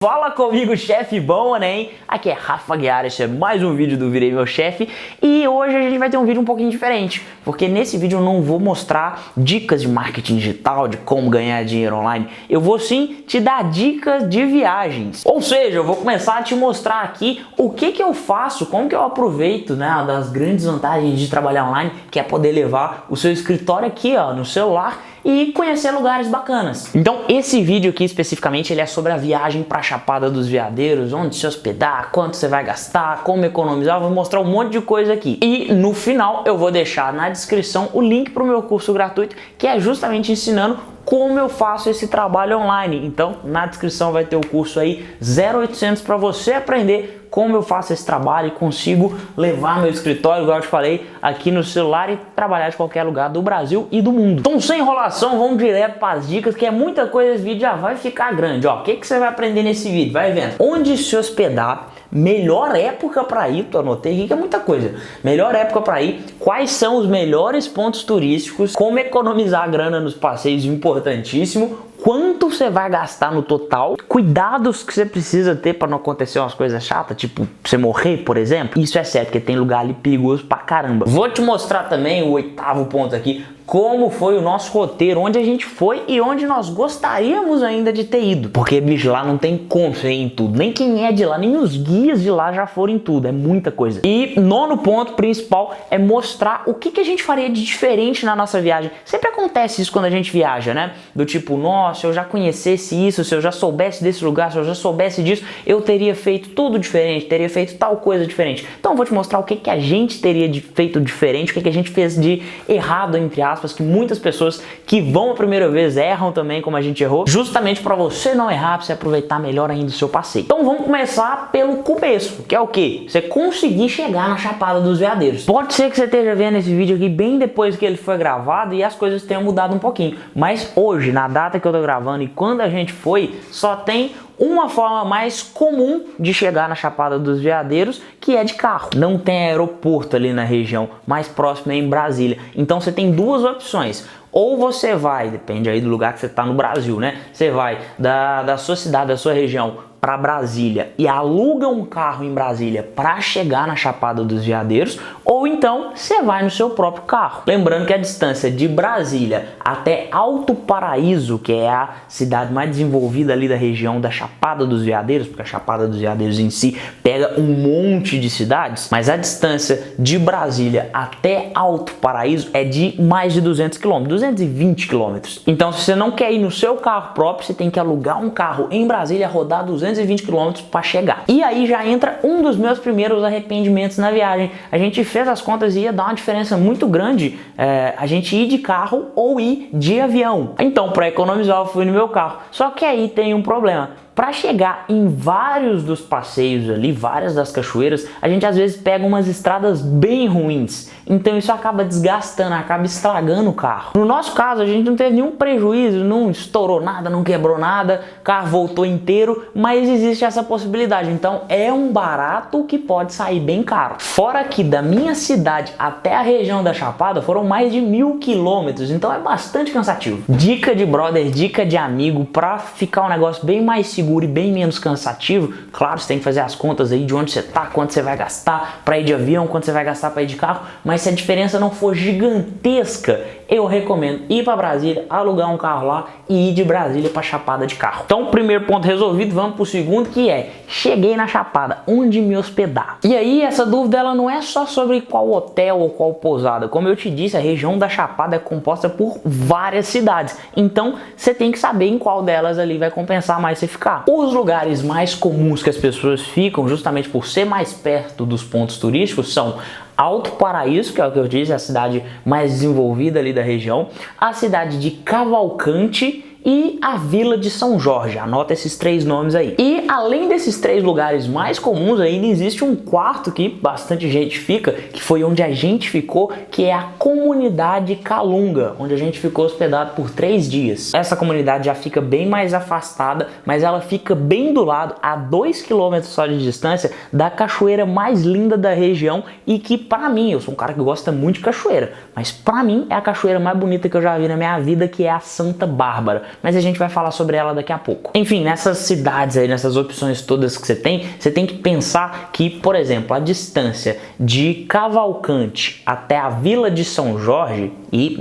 Fala comigo, chefe bom, né, hein? Aqui é Rafa Guiar, esse é mais um vídeo do Virei Meu Chefe. E hoje a gente vai ter um vídeo um pouquinho diferente, porque nesse vídeo eu não vou mostrar dicas de marketing digital, de como ganhar dinheiro online. Eu vou sim te dar dicas de viagens. Ou seja, eu vou começar a te mostrar aqui o que eu faço, como que eu aproveito, né, uma das grandes vantagens de trabalhar online, que é poder levar o seu escritório aqui, ó, no celular e conhecer lugares bacanas. Então esse vídeo aqui especificamente ele é sobre a viagem para Chapada dos Veadeiros, onde se hospedar, quanto você vai gastar, como economizar, eu vou mostrar um monte de coisa aqui. E no final eu vou deixar na descrição o link para o meu curso gratuito, que é justamente ensinando como eu faço esse trabalho online. Então na descrição vai ter o curso aí 0800 para você aprender como eu faço esse trabalho e consigo levar meu escritório, igual eu te falei, aqui no celular e trabalhar de qualquer lugar do Brasil e do mundo. Então, sem enrolação, vamos direto para as dicas, que é muita coisa, esse vídeo já vai ficar grande. Ó, o que você vai aprender nesse vídeo? Vai vendo. Onde se hospedar, melhor época para ir, tu anotei aqui que é muita coisa. Melhor época para ir, quais são os melhores pontos turísticos, como economizar grana nos passeios, importantíssimo. Quanto você vai gastar no total, cuidados que você precisa ter para não acontecer umas coisas chatas, tipo você morrer, por exemplo. Isso é certo, porque tem lugar ali perigoso pra caramba. Vou te mostrar também o 8º ponto aqui, como foi o nosso roteiro, onde a gente foi e onde nós gostaríamos ainda de ter ido. Porque, bicho, lá não tem como você ir em tudo. Nem quem é de lá, nem os guias de lá já foram em tudo. É muita coisa. E 9º ponto principal é mostrar o que a gente faria de diferente na nossa viagem. Sempre acontece isso quando a gente viaja, né? Do tipo, nossa, se eu já conhecesse isso, se eu já soubesse desse lugar, se eu já soubesse disso, eu teria feito tudo diferente, teria feito tal coisa diferente. Então eu vou te mostrar o que a gente teria feito diferente, o que a gente fez de errado, entre aspas, que muitas pessoas que vão a primeira vez erram também como a gente errou, justamente para você não errar, para você aproveitar melhor ainda o seu passeio. Então vamos começar pelo começo, que é o quê? Você conseguir chegar na Chapada dos Veadeiros. Pode ser que você esteja vendo esse vídeo aqui bem depois que ele foi gravado e as coisas tenham mudado um pouquinho, mas hoje, na data que eu tô gravando e quando a gente foi, só tem uma forma mais comum de chegar na Chapada dos Veadeiros, que é de carro. Não tem aeroporto ali na região, mais próximo é em Brasília. Então você tem duas opções. Ou você vai, depende aí do lugar que você está no Brasil, né? Você vai da sua cidade, da sua região, para Brasília e aluga um carro em Brasília para chegar na Chapada dos Veadeiros, ou então você vai no seu próprio carro. Lembrando que a distância de Brasília até Alto Paraíso, que é a cidade mais desenvolvida ali da região da Chapada dos Veadeiros, porque a Chapada dos Veadeiros em si pega um monte de cidades, mas a distância de Brasília até Alto Paraíso é de mais de 200 km, 220 km. Então, se você não quer ir no seu carro próprio, você tem que alugar um carro em Brasília, rodar 220 km para chegar. E aí já entra um dos meus primeiros arrependimentos na viagem. A gente fez as contas e ia dar uma diferença muito grande a gente ir de carro ou ir de avião. Então, para economizar, eu fui no meu carro. Só que aí tem um problema. Para chegar em vários dos passeios ali, várias das cachoeiras, a gente às vezes pega umas estradas bem ruins. Então isso acaba desgastando, acaba estragando o carro. No nosso caso, a gente não teve nenhum prejuízo, não estourou nada, não quebrou nada, o carro voltou inteiro, mas existe essa possibilidade. Então é um barato que pode sair bem caro. Fora que da minha cidade até a região da Chapada foram mais de 1000 quilômetros, então é bastante cansativo. Dica de brother, dica de amigo, para ficar um negócio bem mais seguro e bem menos cansativo. Claro, você tem que fazer as contas aí de onde você tá, quanto você vai gastar para ir de avião, quanto você vai gastar para ir de carro, mas se a diferença não for gigantesca, eu recomendo ir para Brasília, alugar um carro lá e ir de Brasília para Chapada de carro. Então, primeiro ponto resolvido, vamos pro segundo, que é: cheguei na Chapada, onde me hospedar? E aí, essa dúvida ela não é só sobre qual hotel ou qual pousada. Como eu te disse, a região da Chapada é composta por várias cidades. Então, você tem que saber em qual delas ali vai compensar mais você ficar. Os lugares mais comuns que as pessoas ficam, justamente por ser mais perto dos pontos turísticos, são Alto Paraíso, que é o que eu disse, a cidade mais desenvolvida ali da região, a cidade de Cavalcante e a Vila de São Jorge. Anota esses 3 nomes aí. E além desses 3 lugares mais comuns, ainda existe um quarto que bastante gente fica, que foi onde a gente ficou, que é a Comunidade Calunga, onde a gente ficou hospedado por 3 dias. Essa comunidade já fica bem mais afastada, mas ela fica bem do lado, a 2 km só de distância, da cachoeira mais linda da região e que, pra mim, eu sou um cara que gosta muito de cachoeira, mas pra mim é a cachoeira mais bonita que eu já vi na minha vida, que é a Santa Bárbara. mas a gente vai falar sobre ela daqui a pouco. Enfim, nessas cidades aí, nessas opções todas que você tem que pensar que, por exemplo, a distância de Cavalcante até a Vila de São Jorge, e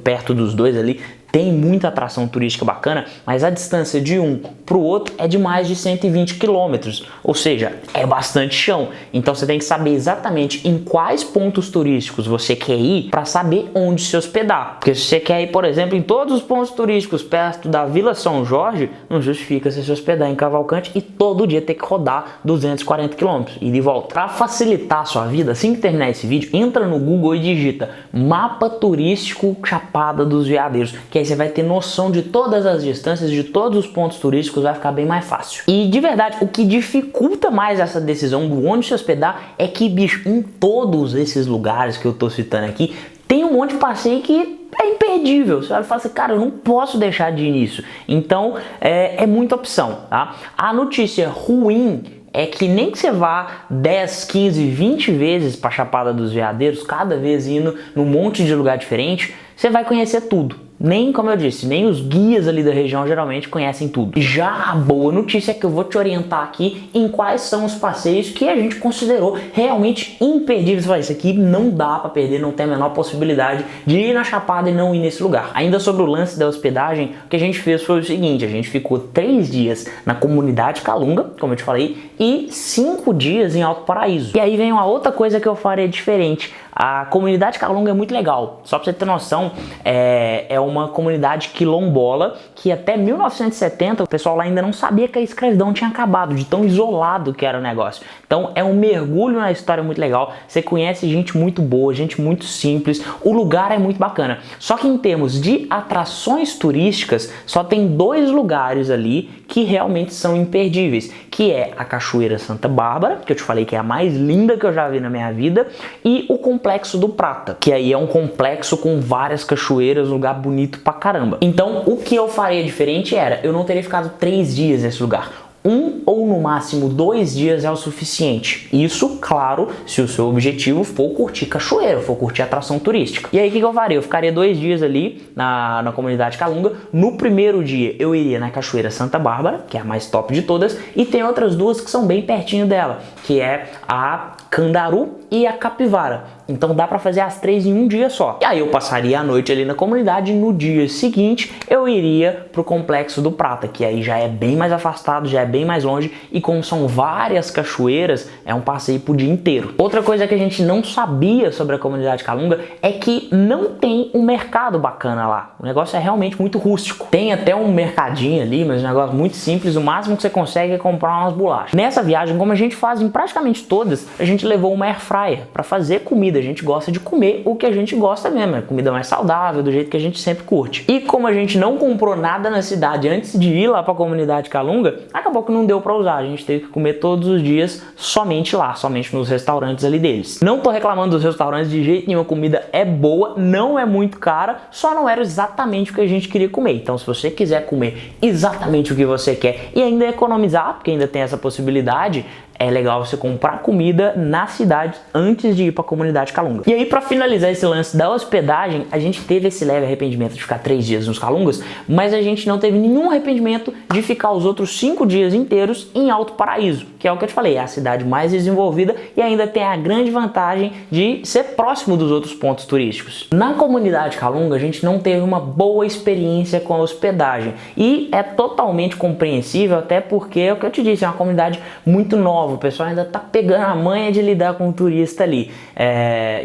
perto dos dois ali, tem muita atração turística bacana, mas a distância de um para o outro é de mais de 120 quilômetros, ou seja, é bastante chão. Então você tem que saber exatamente em quais pontos turísticos você quer ir para saber onde se hospedar. Porque se você quer ir, por exemplo, em todos os pontos turísticos perto da Vila São Jorge, não justifica você se hospedar em Cavalcante e todo dia ter que rodar 240 quilômetros e de volta. Para facilitar a sua vida, assim que terminar esse vídeo, entra no Google e digita Mapa Turístico Chapada dos Veadeiros, que aí você vai ter noção de todas as distâncias, de todos os pontos turísticos, vai ficar bem mais fácil. E de verdade, o que dificulta mais essa decisão do onde se hospedar é que, bicho, em todos esses lugares que eu tô citando aqui, tem um monte de passeio que é imperdível. Você vai falar assim, cara, eu não posso deixar de ir nisso. Então, é muita opção, tá? A notícia ruim é que nem que você vá 10, 15, 20 vezes para Chapada dos Veadeiros, cada vez indo num monte de lugar diferente, você vai conhecer tudo. Nem, como eu disse, nem os guias ali da região geralmente conhecem tudo. Já a boa notícia é que eu vou te orientar aqui em quais são os passeios que a gente considerou realmente imperdíveis. Isso aqui não dá para perder, não tem a menor possibilidade de ir na Chapada e não ir nesse lugar. Ainda sobre o lance da hospedagem, o que a gente fez foi o seguinte, a gente ficou 3 dias na comunidade Calunga, como eu te falei, e 5 dias em Alto Paraíso. E aí vem uma outra coisa que eu faria diferente. A comunidade Calunga é muito legal, só pra você ter noção, é uma comunidade quilombola que até 1970 o pessoal lá ainda não sabia que a escravidão tinha acabado, de tão isolado que era o negócio. Então é um mergulho na história muito legal, você conhece gente muito boa, gente muito simples, o lugar é muito bacana. Só que em termos de atrações turísticas, só tem 2 lugares ali que realmente são imperdíveis, que é a Cachoeira Santa Bárbara, que eu te falei que é a mais linda que eu já vi na minha vida, e o Complexo do Prata, que aí é um complexo com várias cachoeiras, um lugar bonito pra caramba. Então, o que eu faria diferente era, eu não teria ficado 3 dias nesse lugar. 1 ou no máximo 2 dias é o suficiente. Isso, claro, se o seu objetivo for curtir cachoeira, for curtir atração turística. E aí o que eu faria? Eu ficaria 2 dias ali na comunidade Calunga. No primeiro dia eu iria na Cachoeira Santa Bárbara, que é a mais top de todas, e tem outras 2 que são bem pertinho dela, que é a Candaru e a Capivara. Então dá pra fazer as 3 em um dia só. E aí eu passaria a noite ali na comunidade e no dia seguinte eu iria pro Complexo do Prata, que aí já é bem mais afastado, já é bem mais longe e como são várias cachoeiras, é um passeio pro dia inteiro. Outra coisa que a gente não sabia sobre a comunidade Calunga é que não tem um mercado bacana lá. O negócio é realmente muito rústico. Tem até um mercadinho ali, mas um negócio muito simples, o máximo que você consegue é comprar umas bolachas. Nessa viagem, como a gente faz em praticamente todas, a gente levou uma air fryer para fazer comida. A gente gosta de comer o que a gente gosta mesmo, é comida mais saudável, do jeito que a gente sempre curte. E como a gente não comprou nada na cidade antes de ir lá para a comunidade Calunga, acabou que não deu para usar. A gente teve que comer todos os dias somente lá, somente nos restaurantes ali deles. Não tô reclamando dos restaurantes de jeito nenhum, a comida é boa, não é muito cara, só não era exatamente o que a gente queria comer. Então se você quiser comer exatamente o que você quer e ainda economizar, porque ainda tem essa possibilidade, é legal você comprar comida na cidade antes de ir para a comunidade Calunga. E aí, para finalizar esse lance da hospedagem, a gente teve esse leve arrependimento de ficar 3 dias nos Calungas, mas a gente não teve nenhum arrependimento de ficar os outros 5 dias inteiros em Alto Paraíso, que é o que eu te falei, é a cidade mais desenvolvida e ainda tem a grande vantagem de ser próximo dos outros pontos turísticos. Na comunidade Calunga, a gente não teve uma boa experiência com a hospedagem e é totalmente compreensível, até porque é o que eu te disse, é uma comunidade muito nova. O pessoal ainda tá pegando a manha de lidar com o turista ali.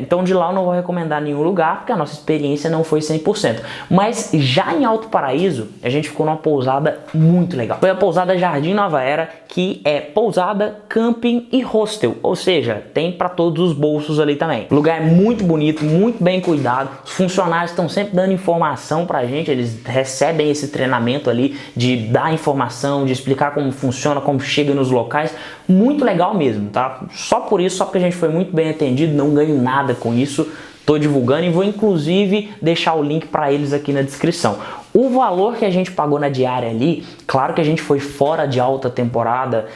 Então de lá eu não vou recomendar nenhum lugar, porque a nossa experiência não foi 100%. Mas já em Alto Paraíso, a gente ficou numa pousada muito legal. Foi a pousada Jardim Nova Era, que é pousada, camping e hostel. Ou seja, tem para todos os bolsos ali também. O lugar é muito bonito, muito bem cuidado. Os funcionários estão sempre dando informação pra gente. Eles recebem esse treinamento ali de dar informação, de explicar como funciona, como chega nos locais. Muito legal mesmo, tá? Só por isso, só porque a gente foi muito bem atendido, não ganho nada com isso, tô divulgando e vou inclusive deixar o link para eles aqui na descrição. O valor que a gente pagou na diária ali, claro que a gente foi fora de alta temporada,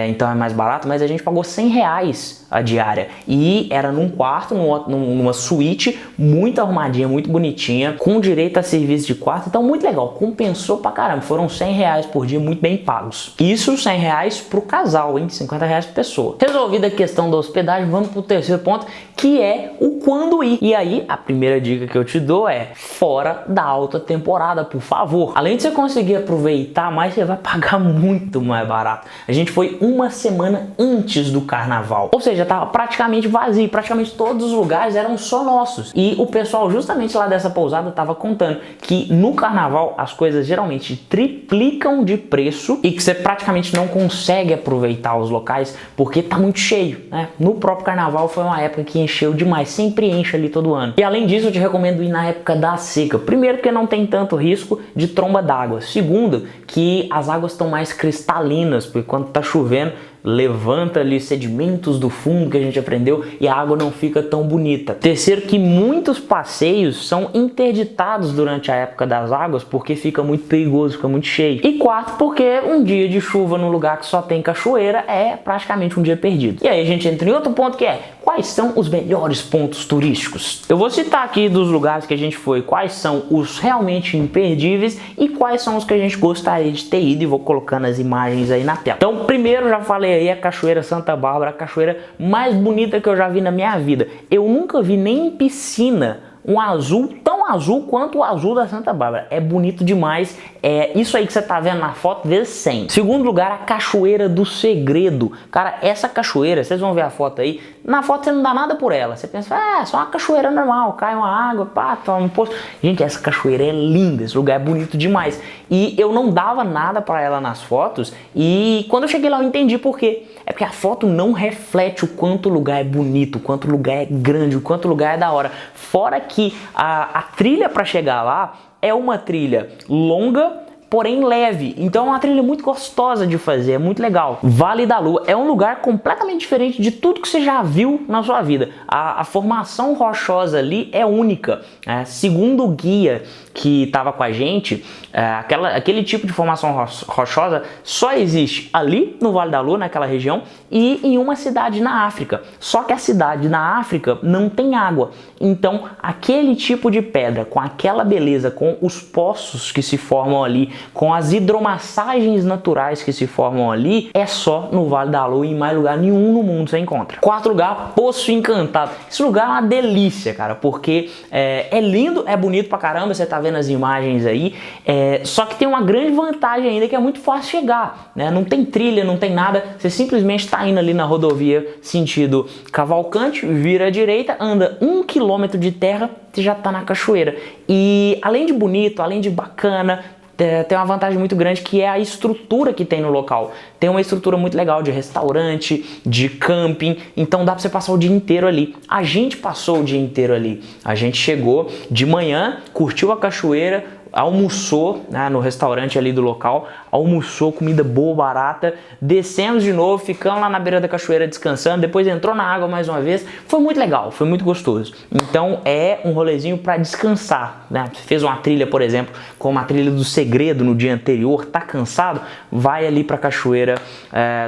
então é mais barato, mas a gente pagou R$100 a diária. E era num quarto, numa suíte, muito arrumadinha, muito bonitinha, com direito a serviço de quarto, então muito legal, compensou pra caramba, foram R$100 por dia, muito bem pagos. Isso R$100 pro casal, hein? R$50 por pessoa. Resolvida a questão da hospedagem, vamos pro terceiro ponto, que é o quando ir. E aí, a primeira dica que eu te dou é fora da alta temporada, por favor. Além de você conseguir aproveitar mais, você vai pagar muito mais barato. A gente foi uma semana antes do carnaval, ou seja, tava praticamente vazio, praticamente todos os lugares eram só nossos. E o pessoal justamente lá dessa pousada tava contando que no carnaval as coisas geralmente triplicam de preço e que você praticamente não consegue aproveitar os locais porque tá muito cheio, né? No próprio carnaval foi uma época que encheu demais, sempre enche ali todo ano. E além disso, eu te recomendo ir na época da seca. Primeiro, porque não tem tanto risco de tromba d'água. Segundo, que as águas estão mais cristalinas, porque quando tá chovendo, levanta ali sedimentos do fundo que a gente aprendeu e a água não fica tão bonita. Terceiro, que muitos passeios são interditados durante a época das águas porque fica muito perigoso, fica muito cheio. E quarto, porque um dia de chuva num lugar que só tem cachoeira é praticamente um dia perdido. E aí a gente entra em outro ponto que é: quais são os melhores pontos turísticos? Eu vou citar aqui dos lugares que a gente foi, quais são os realmente imperdíveis e quais são os que a gente gostaria de ter ido, e vou colocando as imagens aí na tela. Então, primeiro, já falei aí, a Cachoeira Santa Bárbara, a cachoeira mais bonita que eu já vi na minha vida. Eu nunca vi nem em piscina um azul tão azul quanto o azul da Santa Bárbara. É bonito demais. É isso aí que você tá vendo na foto vezes 100. Segundo lugar, a Cachoeira do Segredo. Cara, essa cachoeira, vocês vão ver a foto aí. Na foto você não dá nada por ela. Você pensa, é só uma cachoeira normal, cai uma água, pá, toma um poço. Gente, essa cachoeira é linda, esse lugar é bonito demais. E eu não dava nada pra ela nas fotos, e quando eu cheguei lá eu entendi por quê. É porque a foto não reflete o quanto o lugar é bonito, o quanto o lugar é grande, o quanto o lugar é da hora. Fora que a trilha para chegar lá é uma trilha longa, porém leve. Então é uma trilha muito gostosa de fazer, é muito legal. Vale da Lua é um lugar completamente diferente de tudo que você já viu na sua vida. A formação rochosa ali é única. Segundo o guia que estava com a gente, aquele tipo de formação rochosa só existe ali no Vale da Lua, naquela região, e em uma cidade na África. Só que a cidade na África não tem água. Então aquele tipo de pedra, com aquela beleza, com os poços que se formam ali, com as hidromassagens naturais que se formam ali, é só no Vale da Lua, e em mais lugar nenhum no mundo você encontra. Quarto lugar, Poço Encantado. Esse lugar é uma delícia, cara, porque é lindo, é bonito pra caramba, você tá vendo as imagens aí, só que tem uma grande vantagem ainda, que é muito fácil chegar, né? Não tem trilha, não tem nada, você simplesmente tá indo ali na rodovia sentido Cavalcante, vira à direita, anda 1 quilômetro de terra, você já tá na cachoeira. E além de bonito, além de bacana, tem uma vantagem muito grande, que é a estrutura que tem no local. Tem uma estrutura muito legal de restaurante, de camping, então dá pra você passar o dia inteiro ali. A gente passou o dia inteiro ali. A gente chegou de manhã, curtiu a cachoeira, almoçou, né, no restaurante ali do local, almoçou, comida boa, barata, descemos de novo, ficamos lá na beira da cachoeira descansando, depois entrou na água mais uma vez, foi muito legal, foi muito gostoso. Então é um rolezinho para descansar, né? Você fez uma trilha, por exemplo, como a trilha do Segredo no dia anterior, tá cansado, vai ali pra cachoeira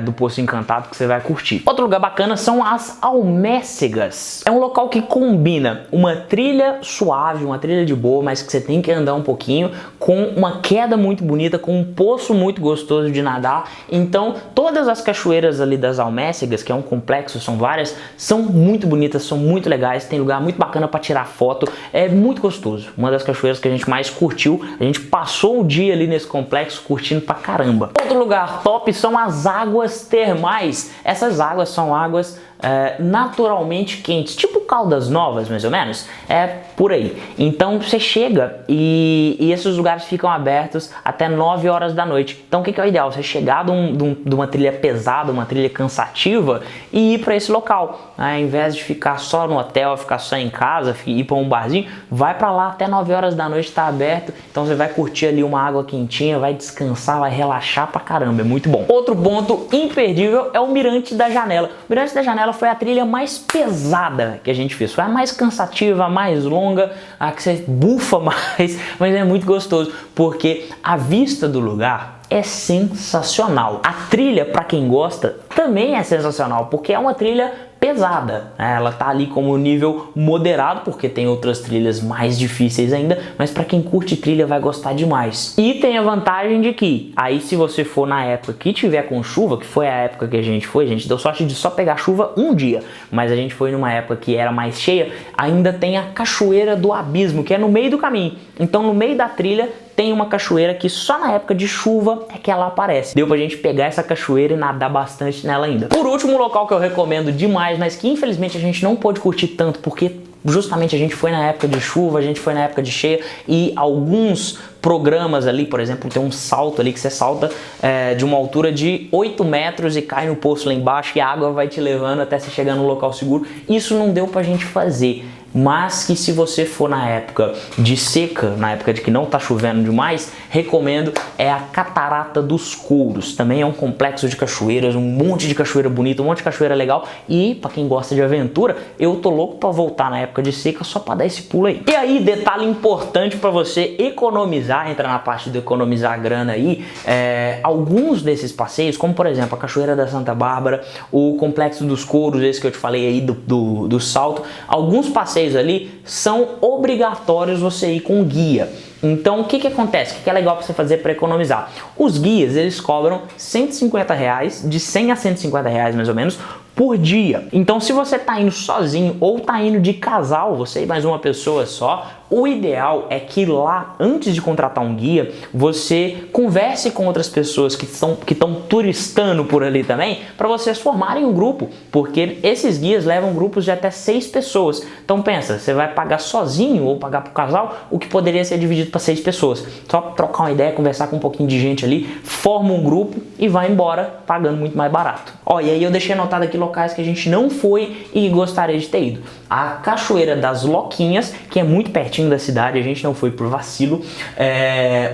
do Poço Encantado que você vai curtir. Outro lugar bacana são as Almécegas. É um local que combina uma trilha suave, uma trilha de boa, mas que você tem que andar um pouquinho, com uma queda muito bonita, com um poço muito gostoso de nadar. Então todas as cachoeiras ali das Almécegas, que é um complexo, são várias, são muito bonitas, são muito legais, tem lugar muito bacana para tirar foto, é muito gostoso. Uma das cachoeiras que a gente mais curtiu, a gente passou o dia ali nesse complexo curtindo pra caramba. Outro lugar top são as águas termais. Essas águas são águas naturalmente quentes, tipo Caldas Novas, mais ou menos, é por aí. Então você chega e esses lugares ficam abertos até 9 horas da noite. Então o que é o ideal? Você chegar de uma trilha pesada, uma trilha cansativa, e ir para esse local, né? Ao invés de ficar só no hotel, ficar só em casa, ir para um barzinho, vai para lá até 9 horas da noite, está aberto. Então você vai curtir ali uma água quentinha, vai descansar, vai relaxar pra caramba, é muito bom. Outro ponto imperdível é o Mirante da Janela. O Mirante da Janela foi a trilha mais pesada que a gente fez, foi a mais cansativa, a mais longa, a que você bufa mais, mas é muito gostoso, porque a vista do lugar é sensacional. A trilha, para quem gosta, também é sensacional, porque é uma trilha pesada, né? Ela tá ali como nível moderado, porque tem outras trilhas mais difíceis ainda, mas para quem curte trilha vai gostar demais. E tem a vantagem de que, aí se você for na época que tiver com chuva, que foi a época que a gente deu sorte de só pegar chuva um dia, mas a gente foi numa época que era mais cheia, ainda tem a Cachoeira do Abismo, que é no meio do caminho. Então no meio da trilha tem uma cachoeira que só na época de chuva é que ela aparece. Deu pra gente pegar essa cachoeira e nadar bastante nela ainda. Por último, local que eu recomendo demais, mas que infelizmente a gente não pôde curtir tanto, porque justamente a gente foi na época de chuva, a gente foi na época de cheia, e alguns programas ali, por exemplo, tem um salto ali que você salta de uma altura de 8 metros e cai no poço lá embaixo e a água vai te levando até você chegar no local seguro. Isso não deu pra gente fazer. Mas que se você for na época de seca, na época de que não tá chovendo demais, recomendo é a Catarata dos Couros. Também é um complexo de cachoeiras, um monte de cachoeira bonita, um monte de cachoeira legal. E para quem gosta de aventura, eu tô louco para voltar na época de seca só para dar esse pulo aí. E aí, detalhe importante para você economizar, entra na parte de economizar grana aí, alguns desses passeios, como por exemplo a Cachoeira da Santa Bárbara, o Complexo dos Couros, esse que eu te falei aí do salto, alguns passeios ali são obrigatórios você ir com guia. Então o que acontece? O que é legal para você fazer para economizar? Os guias, eles cobram R$150, de 100 a R$150 mais ou menos, por dia. Então se você tá indo sozinho ou tá indo de casal, você e mais uma pessoa só, o ideal é que lá, antes de contratar um guia, você converse com outras pessoas que estão turistando por ali também, para vocês formarem um grupo, porque esses guias levam grupos de até 6 pessoas. Então pensa, você vai pagar sozinho ou pagar pro casal o que poderia ser dividido para 6 pessoas. Só trocar uma ideia, conversar com um pouquinho de gente ali, forma um grupo e vai embora pagando muito mais barato. Ó, e aí eu deixei anotado aqui locais que a gente não foi e gostaria de ter ido. A Cachoeira das Loquinhas, que é muito pertinho da cidade, a gente não foi por vacilo.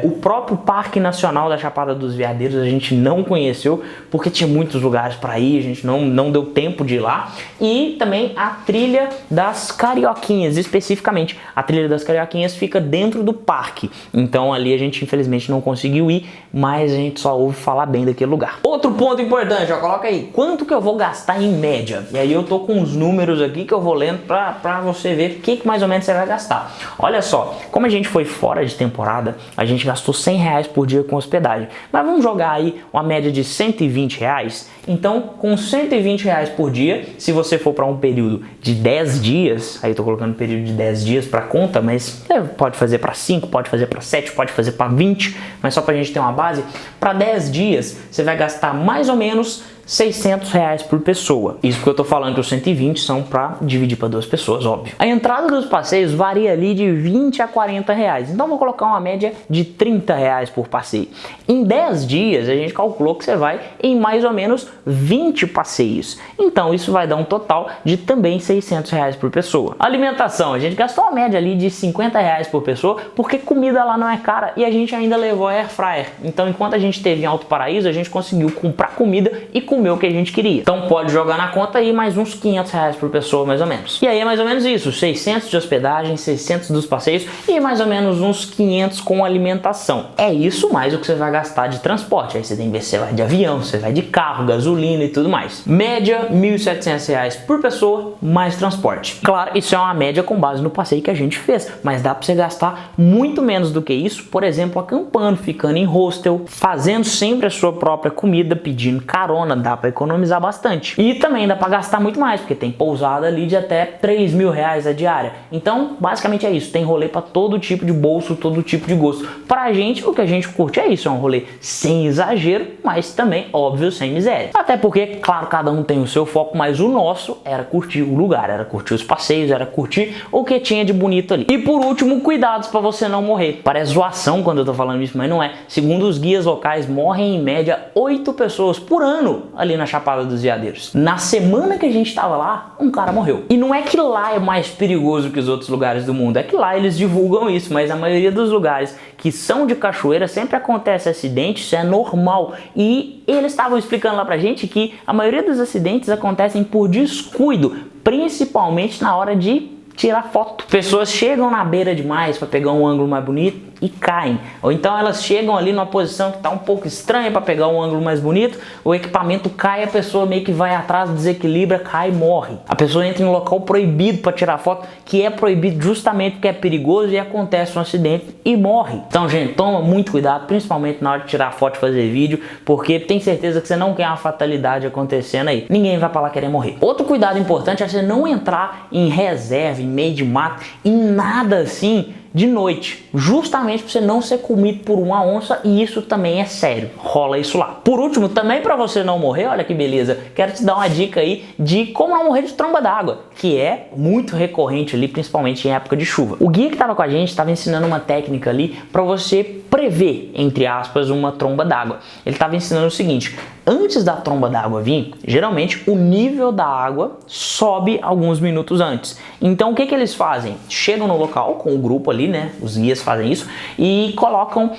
O próprio Parque Nacional da Chapada dos Veadeiros a gente não conheceu, porque tinha muitos lugares para ir, a gente não deu tempo de ir lá. E também a Trilha das Carioquinhas, especificamente. A Trilha das Carioquinhas fica dentro do parque, então ali a gente infelizmente não conseguiu ir, mas a gente só ouve falar bem daquele lugar. Outro ponto importante, ó, coloca aí, quanto que eu vou gastar em média? E aí eu tô com os números aqui que eu vou lendo pra você ver o que mais ou menos você vai gastar. Olha só, como a gente foi fora de temporada, a gente gastou R$100 por dia com hospedagem, mas vamos jogar aí uma média de R$120. Então com R$120 por dia, se você for para um período de 10 dias, aí eu tô colocando período de 10 dias para conta, mas pode fazer para 5, pode fazer para 7, pode fazer para 20, mas só pra gente ter uma base, para 10 dias você vai gastar mais ou menos R$600 por pessoa. Isso porque eu tô falando que os 120 são para dividir para 2 pessoas, óbvio. A entrada dos passeios varia ali de R$20 a R$40. Então vou colocar uma média de R$30 por passeio. Em 10 dias a gente calculou que você vai em mais ou menos 20 passeios. Então isso vai dar um total de também R$600 por pessoa. Alimentação, a gente gastou uma média ali de R$50 por pessoa, porque comida lá não é cara e a gente ainda levou a air fryer. Então enquanto a gente esteve em Alto Paraíso, a gente conseguiu comprar comida e comer o que a gente queria. Então pode jogar na conta aí mais uns R$500 por pessoa, mais ou menos. E aí é mais ou menos isso, 600 de hospedagem, 600 dos passeios e mais ou menos uns 500 com alimentação. É isso mais o que você vai gastar de transporte. Aí você tem que ver se você vai de avião, você vai de carro, gasolina e tudo mais. Média, R$1.700 por pessoa, mais transporte. Claro, isso é uma média com base no passeio que a gente fez, mas dá pra você gastar muito menos do que isso, por exemplo, acampando, ficando em hostel, fazendo sempre a sua própria comida, pedindo carona, dá para economizar bastante. E também dá para gastar muito mais, porque tem pousada ali de até R$3.000 a diária. Então, basicamente é isso. Tem rolê para todo tipo de bolso, todo tipo de gosto. Pra gente, o que a gente curte é isso. É um rolê sem exagero, mas também, óbvio, sem miséria. Até porque, claro, cada um tem o seu foco, mas o nosso era curtir o lugar, era curtir os passeios, era curtir o que tinha de bonito ali. E por último, cuidados para você não morrer. Parece zoação quando eu tô falando isso, mas não é. Segundo os guias locais, morrem em média 8 pessoas por ano ali na Chapada dos Veadeiros. Na semana que a gente tava lá, um cara morreu. E não é que lá é mais perigoso que os outros lugares do mundo, é que lá eles divulgam isso, mas a maioria dos lugares que são de cachoeira sempre acontece acidente, isso é normal. E eles estavam explicando lá pra gente que a maioria dos acidentes acontecem por descuido, principalmente na hora de tirar foto. Pessoas chegam na beira demais para pegar um ângulo mais bonito e caem. Ou então elas chegam ali numa posição que está um pouco estranha para pegar um ângulo mais bonito, o equipamento cai, a pessoa meio que vai atrás, desequilibra, cai e morre. A pessoa entra em um local proibido para tirar foto, que é proibido justamente porque é perigoso e acontece um acidente e morre. Então, gente, toma muito cuidado, principalmente na hora de tirar foto e fazer vídeo, porque tem certeza que você não quer uma fatalidade acontecendo aí. Ninguém vai para lá querer morrer. Outro cuidado importante é você não entrar em reserva, em meio de mato, em nada assim de noite, justamente para você não ser comido por uma onça, e isso também é sério, rola isso lá. Por último, também para você não morrer, olha que beleza, quero te dar uma dica aí de como não morrer de tromba d'água, que é muito recorrente ali, principalmente em época de chuva. O guia que estava com a gente estava ensinando uma técnica ali para você prever, entre aspas, uma tromba d'água. Ele estava ensinando o seguinte: antes da tromba d'água vir, geralmente o nível da água sobe alguns minutos antes. Então o que eles fazem? Chegam no local com o grupo ali, né? Os guias fazem isso e colocam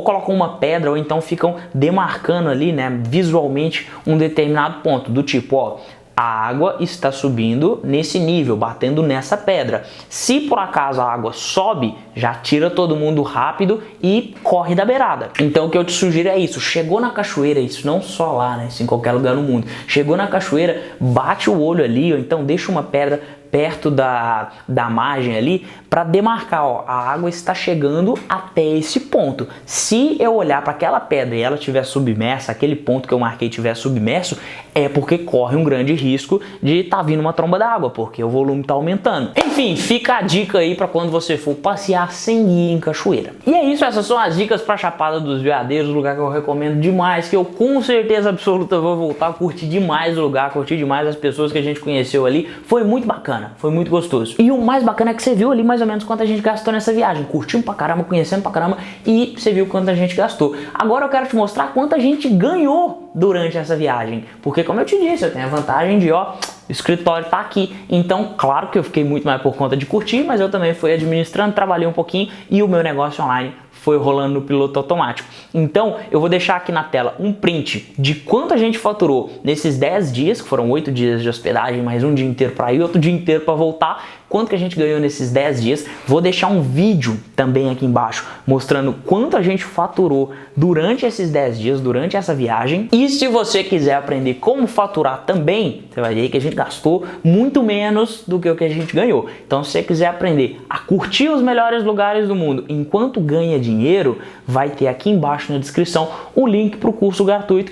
colocam uma pedra, ou então ficam demarcando ali, né, visualmente um determinado ponto, do tipo, ó, a água está subindo nesse nível, batendo nessa pedra. Se por acaso a água sobe, já tira todo mundo rápido e corre da beirada. Então o que eu te sugiro é isso: chegou na cachoeira, isso não só lá, né, isso em qualquer lugar no mundo. Chegou na cachoeira, bate o olho ali, ou então deixa uma pedra perto da margem ali para demarcar, ó, a água está chegando até esse ponto. Se eu olhar para aquela pedra e ela estiver submersa, aquele ponto que eu marquei estiver submerso, é porque corre um grande risco de estar vindo uma tromba d'água, porque o volume está aumentando. Enfim, fica a dica aí para quando você for passear sem guia em cachoeira. E é isso, essas são as dicas para Chapada dos Veadeiros, lugar que eu recomendo demais, que eu com certeza absoluta vou voltar a curtir demais o lugar, curtir demais as pessoas que a gente conheceu ali. Foi muito bacana, foi muito gostoso. E o mais bacana é que você viu ali mais ou menos quanto a gente gastou nessa viagem, curtindo pra caramba, conhecendo pra caramba, e você viu quanto a gente gastou. Agora eu quero te mostrar quanto a gente ganhou durante essa viagem, porque como eu te disse, eu tenho a vantagem de, ó, o escritório tá aqui. Então, claro que eu fiquei muito mais por conta de curtir, mas eu também fui administrando, trabalhei um pouquinho e o meu negócio online foi rolando no piloto automático. Então, eu vou deixar aqui na tela um print de quanto a gente faturou nesses 10 dias, que foram 8 dias de hospedagem, mais um dia inteiro para ir, outro dia inteiro para voltar, quanto que a gente ganhou nesses 10 dias. Vou deixar um vídeo também aqui embaixo mostrando quanto a gente faturou durante esses 10 dias, durante essa viagem. E se você quiser aprender como faturar também, você vai ver que a gente gastou muito menos do que o que a gente ganhou. Então, se você quiser aprender a curtir os melhores lugares do mundo enquanto ganha dinheiro, vai ter aqui embaixo na descrição o link para o curso gratuito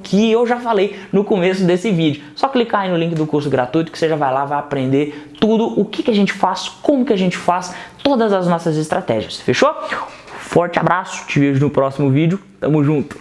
que eu já falei no começo desse vídeo. Só clicar aí no link do curso gratuito que você já vai lá, vai aprender tudo o que a gente faz, como que a gente faz, todas as nossas estratégias. Fechou? Forte abraço, te vejo no próximo vídeo. Tamo junto!